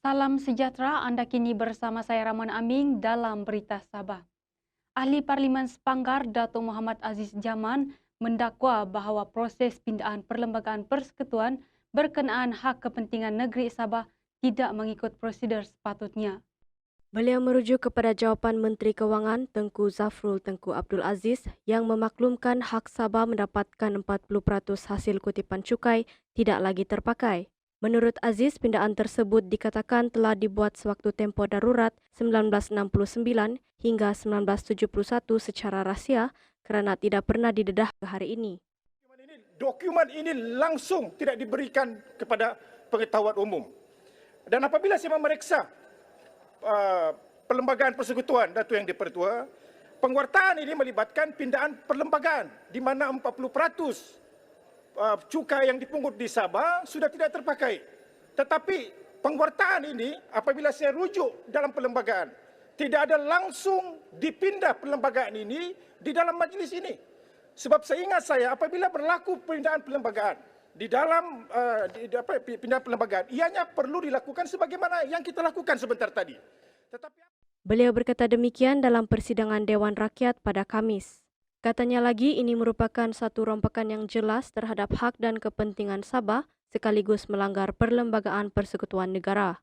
Salam sejahtera, Anda kini bersama saya Ramon Aming dalam Berita Sabah. Ahli Parlimen Sepanggar Datuk Muhammad Aziz Jaman mendakwa bahawa proses pindaan Perlembagaan Persekutuan berkenaan hak kepentingan negeri Sabah tidak mengikut prosedur sepatutnya. Beliau merujuk kepada jawapan Menteri Kewangan Tengku Zafrul Tengku Abdul Aziz yang memaklumkan hak Sabah mendapatkan 40% hasil kutipan cukai tidak lagi terpakai. Menurut Aziz, pindaan tersebut dikatakan telah dibuat sewaktu tempoh darurat 1969 hingga 1971 secara rahsia kerana tidak pernah didedah ke hari ini. Dokumen ini langsung tidak diberikan kepada pengetahuan umum. Dan apabila saya memeriksa Perlembagaan Persekutuan Datuk Yang di-Pertua, penguartaan ini melibatkan pindaan perlembagaan di mana 40% cukai yang dipungut di Sabah sudah tidak terpakai. Tetapi penguartaan ini apabila saya rujuk dalam perlembagaan, tidak ada langsung dipindah perlembagaan ini di dalam majlis ini. Sebab seingat saya apabila berlaku pindaan perlembagaan di dalam pindaan perlembagaan, ianya perlu dilakukan sebagaimana yang kita lakukan sebentar tadi. Beliau berkata demikian dalam persidangan Dewan Rakyat pada Khamis. Katanya lagi ini merupakan satu rompakan yang jelas terhadap hak dan kepentingan Sabah sekaligus melanggar Perlembagaan Persekutuan Negara.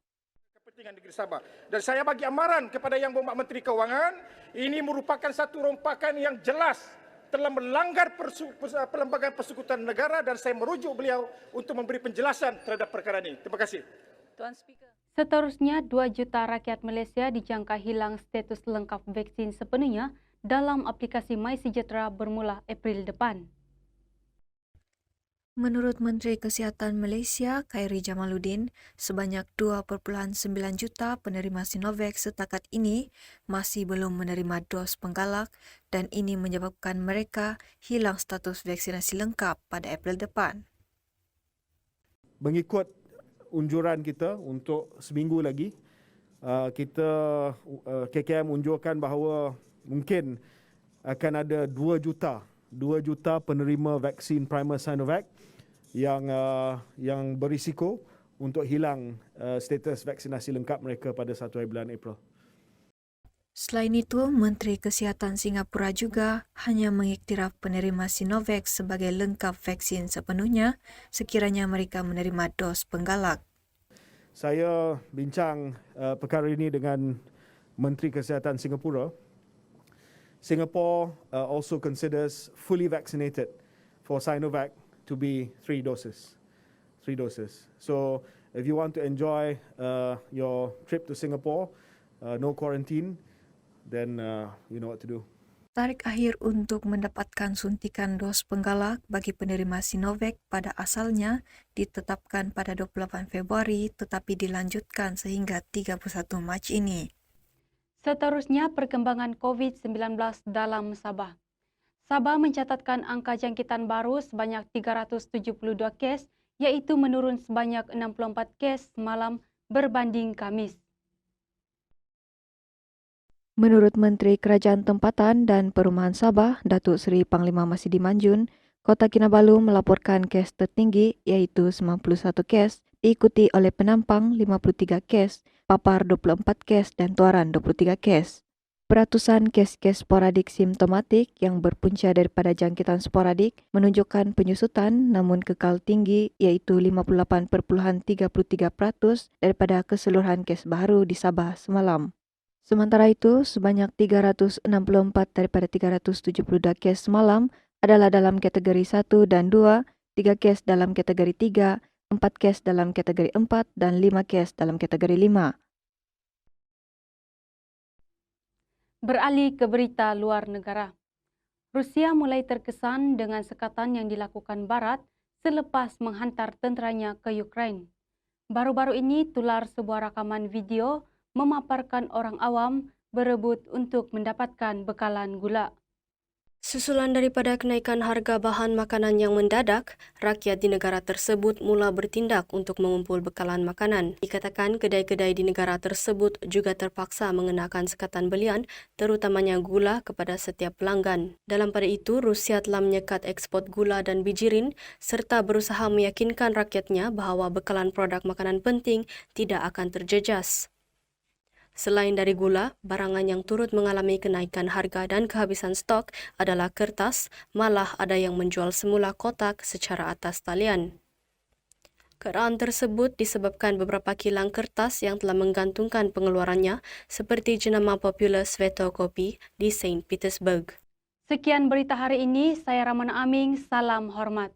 Kepentingan negeri Sabah. Dan saya bagi amaran kepada Yang Berhormat Menteri Kewangan, ini merupakan satu rompakan yang jelas telah melanggar Perlembagaan Persekutuan Negara dan saya merujuk beliau untuk memberi penjelasan terhadap perkara ini. Terima kasih. Tuan Speaker. Seterusnya, 2 juta rakyat Malaysia dijangka hilang status lengkap vaksin sepenuhnya dalam aplikasi MySejahtera bermula April depan. Menurut Menteri Kesihatan Malaysia, Khairi Jamaluddin, sebanyak 2.9 juta penerima Sinovac setakat ini masih belum menerima dos penggalak dan ini menyebabkan mereka hilang status vaksinasi lengkap pada April depan. Mengikut unjuran kita untuk seminggu lagi, KKM unjurkan bahawa mungkin akan ada 2 juta penerima vaksin primer Sinovac yang berisiko untuk hilang status vaksinasi lengkap mereka pada 1 bulan April. Selain itu, Menteri Kesihatan Singapura juga hanya mengiktiraf penerima Sinovac sebagai lengkap vaksin sepenuhnya sekiranya mereka menerima dos penggalak. Saya bincang perkara ini dengan Menteri Kesihatan Singapura. Singapore also considers fully vaccinated for Sinovac to be 3 doses. So if you want to enjoy your trip to Singapore, no quarantine, then you know what to do. Tarikh akhir untuk mendapatkan suntikan dos penggalak bagi penerima Sinovac pada asalnya ditetapkan pada 28 Februari tetapi dilanjutkan sehingga 31 Mac ini. Seterusnya, perkembangan COVID-19 dalam Sabah. Sabah mencatatkan angka jangkitan baru sebanyak 372 kes, iaitu menurun sebanyak 64 kes semalam berbanding Khamis. Menurut Menteri Kerajaan Tempatan dan Perumahan Sabah, Datuk Seri Panglima Masidi Manjun, Kota Kinabalu melaporkan kes tertinggi iaitu 91 kes, diikuti oleh Penampang 53 kes, Papar 24 kes dan Tuaran 23 kes. Peratusan kes-kes sporadik simptomatik yang berpunca daripada jangkitan sporadik menunjukkan penyusutan namun kekal tinggi iaitu 58.33% daripada keseluruhan kes baru di Sabah semalam. Sementara itu, sebanyak 364 daripada 372 kes semalam adalah dalam kategori 1 dan 2, 3 kes dalam kategori 3, 4 kes dalam kategori 4 dan 5 kes dalam kategori 5. Beralih ke berita luar negara. Rusia mulai terkesan dengan sekatan yang dilakukan Barat selepas menghantar tenteranya ke Ukraine. Baru-baru ini tular sebuah rakaman video memaparkan orang awam berebut untuk mendapatkan bekalan gula. Susulan daripada kenaikan harga bahan makanan yang mendadak, rakyat di negara tersebut mula bertindak untuk mengumpul bekalan makanan. Dikatakan kedai-kedai di negara tersebut juga terpaksa mengenakan sekatan belian, terutamanya gula kepada setiap pelanggan. Dalam pada itu, Rusia telah menyekat ekspor gula dan bijirin serta berusaha meyakinkan rakyatnya bahawa bekalan produk makanan penting tidak akan terjejas. Selain dari gula, barangan yang turut mengalami kenaikan harga dan kehabisan stok adalah kertas, malah ada yang menjual semula kotak secara atas talian. Keadaan tersebut disebabkan beberapa kilang kertas yang telah menggantungkan pengeluarannya seperti jenama popular Svetokopi di Saint Petersburg. Sekian berita hari ini, saya Ramana Aming, salam hormat.